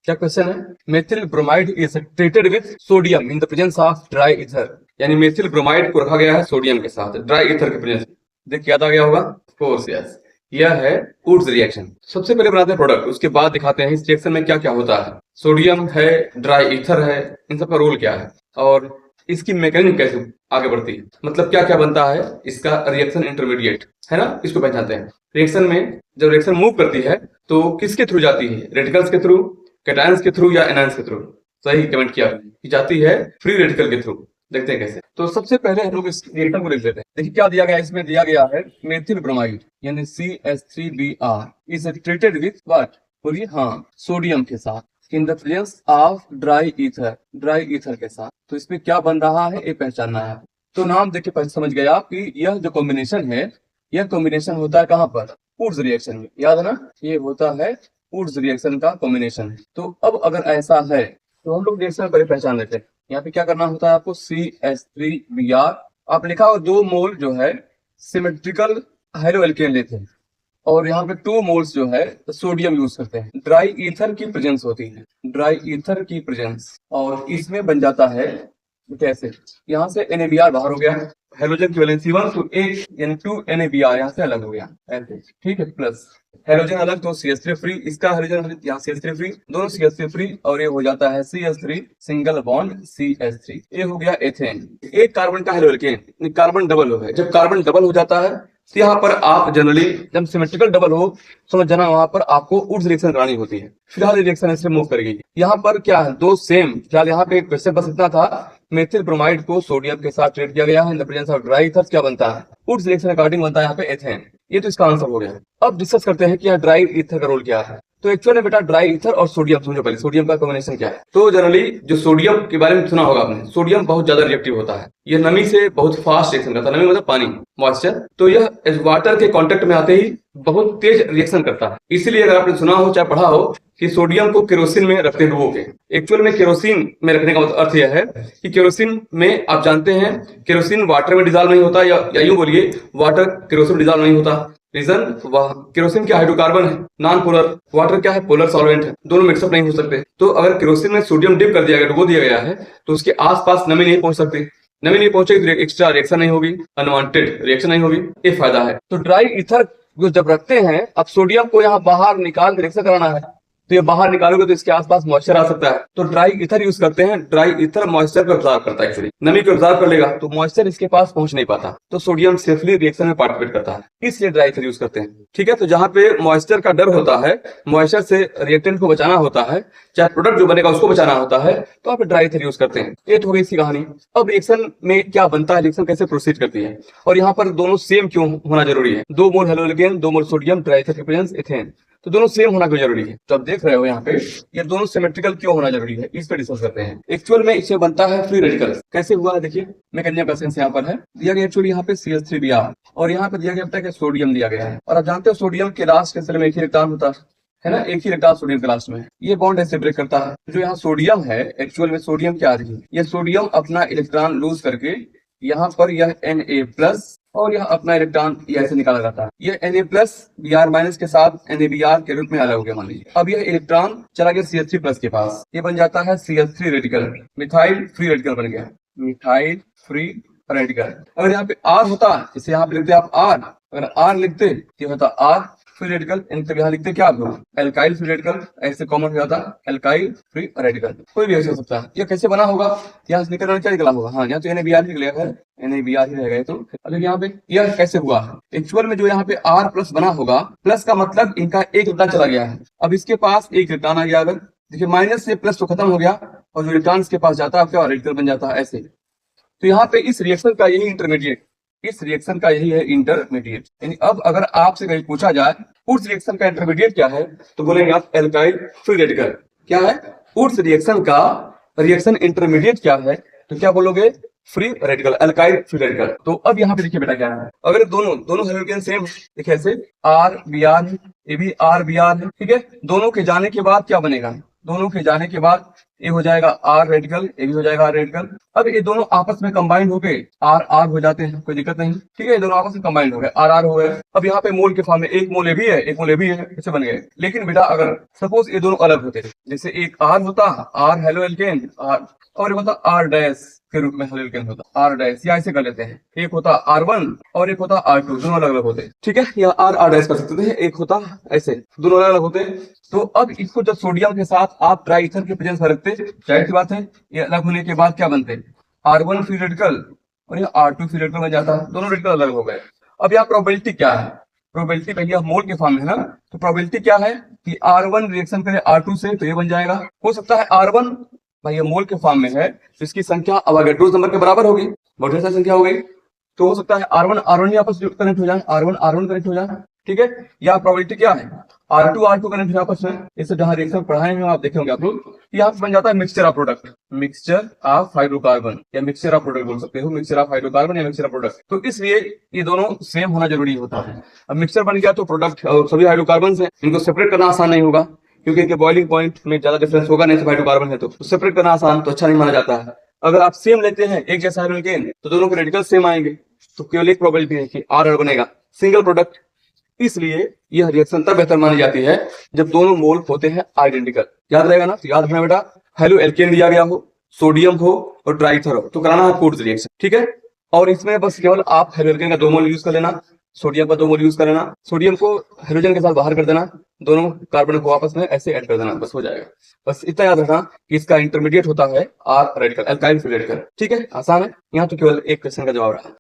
क्या क्वेश्चन है? Methyl bromide is treated with sodium in the presence of dry ether, यानी methyl bromide को रखा गया है सोडियम के साथ ड्राई ईथर के प्रेजेंस। देख याद आ गया होगा? ऑफ कोर्स यस, यह है वुड्स रिएक्शन। सबसे पहले बनाते हैं प्रोडक्ट, उसके बाद दिखाते हैं इस रिएक्शन में क्या क्या होता है। सोडियम है, ड्राई ईथर है, इन सब का रोल क्या है और इसकी मैकेनिज्म कैसे आगे बढ़ती है, मतलब क्या क्या बनता है इसका रिएक्शन इंटरमीडिएट, है ना, इसको पहचानते हैं। रिएक्शन में जब रिएक्शन मूव करती है तो किसके थ्रू जाती है? रेडिकल्स के थ्रू, कैटायंस के थ्रू या एनायंस के थ्रू? सही कमेंट किया कि जाती है फ्री रेडिकल के थ्रू। देखते हैं कैसे। तो सबसे पहले हम लोग इस रिएक्शन को लिख लेते हैं। देखिए क्या दिया गया है, इसमें दिया गया है मेथिल ब्रोमाइड यानी CH3Br is treated with what? बोलिए हाँ, सोडियम के साथ in the presence of dry ether, dry ether के साथ। तो इसमें क्या बन रहा है ये पहचानना है। तो नाम देख के समझ गया कि यह जो कॉम्बिनेशन है, यह कॉम्बिनेशन होता है कहाँ पर? वुड्स रिएक्शन में। याद है ना, ये होता है वुड्स रिएक्शन का कॉम्बिनेशन है। तो अब अगर ऐसा है तो हम लोग रिएक्शन पहले पहचान लेते हैं। यहाँ पे क्या करना होता है आपको? CH3Br आप लिखा और 2 मोल जो है सिमेट्रिकल हेलो एल्केन लेते हैं और यहाँ पे 2 मोल्स जो है सोडियम यूज करते हैं। ड्राई ईथर की प्रेजेंस होती है, ड्राई ईथर की प्रेजेंस, और इसमें बन जाता है कैसे? यहाँ से NaBr बाहर हो गया, हेलोजन की वैलेंसी 1 तो 1 यानी 2 NaBr यहाँ से अलग हो गया, ऐसे ठीक है। प्लस हेलोजन अलग तो CH3 फ्री, इसका हेलोजन यहाँ CH3 फ्री, दोनों CH3 फ्री और ये हो जाता है CH3 सिंगल बॉन्ड CH3। ये हो गया एथेन। एक कार्बन का हेलो एल्केन, कार्बन डबल हो गया। जब कार्बन डबल हो जाता है तो यहाँ पर आप जनरली जब सिमेट्रिकल डबल हो समझ जाना, वहां पर आपको वुड्स रिएक्शन करानी होती है। फिलहाल रिएक्शन ऐसे मूव करेगी। यहाँ पर क्या है? 2 सेम। फिलहाल यहाँ पे एक क्वेश्चन बस इतना था, मेथिल ब्रोमाइड को सोडियम के साथ ट्रीट किया गया है in the presence of dry ether, क्या बनता है? वुड्स रिएक्शन अकॉर्डिंग बनता है यहाँ पे एथेन। ये तो इसका आंसर हो गया। अब डिस्कस करते हैं कि यहाँ ड्राई ईथर का रोल क्या है। तो एक्चुअली बेटा ड्राई ईथर और सोडियम समझो पहले, सोडियम का कॉम्बिनेशन क्या है। तो जनरली जो सोडियम के बारे में सुना होगा आपने, सोडियम बहुत ज्यादा रिएक्टिव होता है। यह नमी से बहुत फास्ट रिएक्शन करता है। नमी मतलब पानी, मॉइस्चर। तो यह वाटर के कांटेक्ट में आते ही बहुत तेज रिएक्शन करता है। इसीलिए अगर आपने सुना हो चाहे पढ़ा हो कि सोडियम को केरोसिन में रखते हैं डुबो के। एक्चुअल में केरोसिन में रखने का अर्थ यह है कि केरोसिन में आप जानते हैं केरोसिन वाटर में डिजॉल्व नहीं होता, या यूं बोलिए वाटर केरोसिन डिजॉल्व नहीं होता। रीजन, केरोसिन क्या हाइड्रोकार्बन है, नॉन पोलर, वाटर क्या है, पोलर सॉल्वेंट है, दोनों मिक्सअप नहीं हो सकते। तो अगर केरोसिन में सोडियम डिप कर दिया गया, डुबो दिया गया है, तो उसके आसपास नमी नहीं पहुंच सकती। नमी नहीं पहुंचेगी तो एक्स्ट्रा रिएक्शन नहीं होगी, अनवांटेड रिएक्शन नहीं होगी। ये फायदा है। तो ड्राई ईथर जो जब रखते हैं, अब सोडियम को यहाँ बाहर निकाल के रिएक्शन कराना है, तो ये बाहर निकालोगे तो इसके आसपास मॉइस्चर आ सकता है। तो ड्राई ईथर यूज करते हैं। ड्राई ईथर मॉइस्चर को ऑब्जर्व करता है, एक्चुअली नमी को ऑब्जर्व कर लेगा तो मॉइस्चर इसके पास पहुंच नहीं पाता, तो सोडियम सेफली रिएक्शन में पार्टिसिपेट करता है, इसलिए ड्राई ईथर यूज करते हैं। ठीक है, तो जहां पे मॉइस्चर का डर होता है, मॉइस्चर से रिएक्टेंट को बचाना होता है, चाहे प्रोडक्ट जो बनेगा उसको बचाना होता है, तो आप ड्राई ईथर यूज करते हैं। ये तो हो गई इसकी कहानी। अब रिएक्शन में क्या बनता है, रिएक्शन कैसे प्रोसीड करती है, और यहाँ पर दोनों सेम क्यों होना जरूरी है? 2 mole halogen, 2 mole sodium, dry ether के प्रेजेंस एथेन, तो दोनों सेम होना क्यों जरूरी है? तो आप देख रहे हो यहाँ पे ये दोनों सिमेट्रिकल क्यों होना जरूरी है, इस पे डिस्कस करते हैं। एक्चुअल में इससे बनता है फ्री रेडिकल। कैसे हुआ है देखिए, मैकेनिज्म का सेंस यहाँ पर है दिया गया। एक्चुअली यहाँ पे CH3Br और यहाँ पे दिया गया बेटा सोडियम दिया गया है, और आप जानते हो सोडियम के लास्ट के सेल में एक ही इलेक्ट्रॉन होता है ना, एक ही इलेक्ट्रॉन सोडियम के लास्ट में। ये बॉन्ड ऐसे ब्रेक करता है। जो यहाँ सोडियम है, एक्चुअल में सोडियम क्या आ रही है, ये सोडियम अपना इलेक्ट्रॉन लूज करके यहाँ पर यह Na+ और यह अपना इलेक्ट्रॉन ऐसे निकाला जाता है। ये Na+ Br- के साथ NaBr के रूप में अलग हो गया मान लीजिए। अब यह इलेक्ट्रॉन चला गया CH3+ के पास, ये बन जाता है CH3 radical, methyl free radical बन गया, मिथाइल फ्री रेडिकल। अगर यहाँ पे R होता, इसे यहाँ पे लिखते आप R, अगर R लिखते ये होता R फ्री रेडिकल, इनके यहाँ लिखते क्या आप एल्काइल फ्री रेडिकल, ऐसे कॉमन हो जाता एल्काइल फ्री रेडिकल। कोई भी ऐसे हो सकता है। ये कैसे बना होगा, यहाँ से निकलना क्या निकला होगा, हाँ यहाँ तो NaBr ही निकलेगा, NaBr ही रहेगा। तो अगर यहाँ पे यह कैसे हुआ, एक्चुअल में जो यहाँ पे R+ बना होगा, प्लस का मतलब इनका एक इलेक्ट्रॉन चला गया है, अब इसके पास एक इलेक्ट्रॉन आ गया। अगर देखिए माइनस से प्लस तो खत्म हो गया और जो इलेक्ट्रॉन के पास जाता है क्या रेडिकल बन जाता है ऐसे। तो यहाँ पे इस रिएक्शन का यही इंटरमीडिएट, इस रिएक्शन का यही है इंटरमीडिएट। यानी अब अगर आपसे कहीं पूछा जाए उस रिएक्शन का इंटरमीडिएट क्या है, तो बोलेंगे आप एल्काइल फ्री रेडिकल। क्या है उस रिएक्शन का रिएक्शन इंटरमीडिएट क्या है, तो क्या बोलोगे free radical, alkyl free radical. तो अब यहाँ पे देखिए बेटा क्या है, अगर दोनों हेलोजन सेम देखिए ऐसे RBr, ये भी RBr है, ठीक है। दोनों के जाने के बाद क्या बनेगा, दोनों के जाने के बाद ये हो जाएगा आर रेडिकल, ये भी हो जाएगा आर रेडिकल। अब ये दोनों आपस में कंबाइंड हो गए आर आर हो जाते हैं, कोई दिक्कत नहीं, ठीक है। ये दोनों आपस में कंबाइंड हो गए आर आर हो गए। अब यहाँ पे मोल के फॉर्म में एक मोल ये भी है, एक मोल ये भी है, ऐसे बन गए। लेकिन बेटा अगर सपोज ये दोनों अलग होते, जैसे एक आर होता आर हेलो एल्केन आर, और एक होता आर डैश के रूप में हेलो एल्केन होता आर डैश, या ऐसे कर लेते हैं, एक होता R1 और एक होता R2, दोनों अलग अलग होते, ठीक है। या आर आर डैश कर सकते थे, एक होता ऐसे, दोनों अलग अलग होते। तो अब इसको जब सोडियम के साथ आप ट्राई ईथर के प्रेजेंस में रखते, जाहिर सी बात है ये अलग होने के बाद क्या बनते, R1 फ्री रेडिकल और ये R2 फ्री रेडिकल बन जाता, दोनों रेडिकल अलग हो गए। अब यहाँ प्रोबेबिलिटी क्या है, प्रोबेबिलिटी पहले मोल के फॉर्म में है ना, तो प्रोबेबिलिटी क्या है कि R1 रिएक्शन करे R2 से, तो ये बन जाएगा। हो सकता है R1 भाई ये मोल के फॉर्म में है तो इसकी संख्या अवोगाड्रो नंबर के बराबर होगी, बहुत ढेर सारी संख्या हो गई, तो हो सकता है R1 R1 ही आपस में कनेक्ट हो जाए, R1 R1 कनेक्ट हो जाए, ठीक है। या प्रोबेबिलिटी क्या है R2 R2 कनेक्ट हो आपस में, इससे जहां रिएक्शन पढ़ाए हैं आप देखेंगे आप लोग, यहाँ बन जाता है mixture of product, mixture of hydrocarbon या मिक्सचर ऑफ प्रोडक्ट बोल सकते हो, मिक्सचर ऑफ हाइड्रोकार्बन या मिक्सचर ऑफ प्रोडक्ट। तो इसलिए ये दोनों सेम होना जरूरी होता है। अब मिक्सचर बन गया तो प्रोडक्ट सभी हाइड्रोकार्बन है, इनको सेपरेट करना आसान नहीं होगा क्योंकि इनके बॉइलिंग पॉइंट में ज्यादा डिफरेंस होगा नहीं, तो हाइड्रोकार्बन है तो सेपरेट करना आसान तो अच्छा नहीं माना जाता है। अगर आप सेम लेते हैं एक जैसा हाइड्रोजन तो दोनों के रेडिकल सेम आएंगे, तो केवल एक प्रोबेबिलिटी है कि आर आर बनेगा सिंगल प्रोडक्ट। इसलिए यह रिएक्शन तब बेहतर मानी जाती है जब दोनों मोल होते हैं आइडेंटिकल। याद रहेगा ना, तो याद रखना बेटा, हेलो एल्केन दिया गया हो, सोडियम हो और ट्राइथर हो, तो कराना है कोड्स रिएक्शन, ठीक है। और इसमें बस केवल आप हेलो एल्केन का 2 मोल यूज कर लेना, सोडियम का 2 मोल यूज कर लेना, सोडियम को हाइड्रोजन के साथ बाहर कर देना, दोनों कार्बन को आपस में ऐसे ऐड कर देना, बस हो जाएगा। बस इतना याद रखना कि इसका इंटरमीडिएट होता है R radical, alkyl free radical, ठीक है। आसान है, यहाँ तो केवल एक क्वेश्चन का जवाब रहा।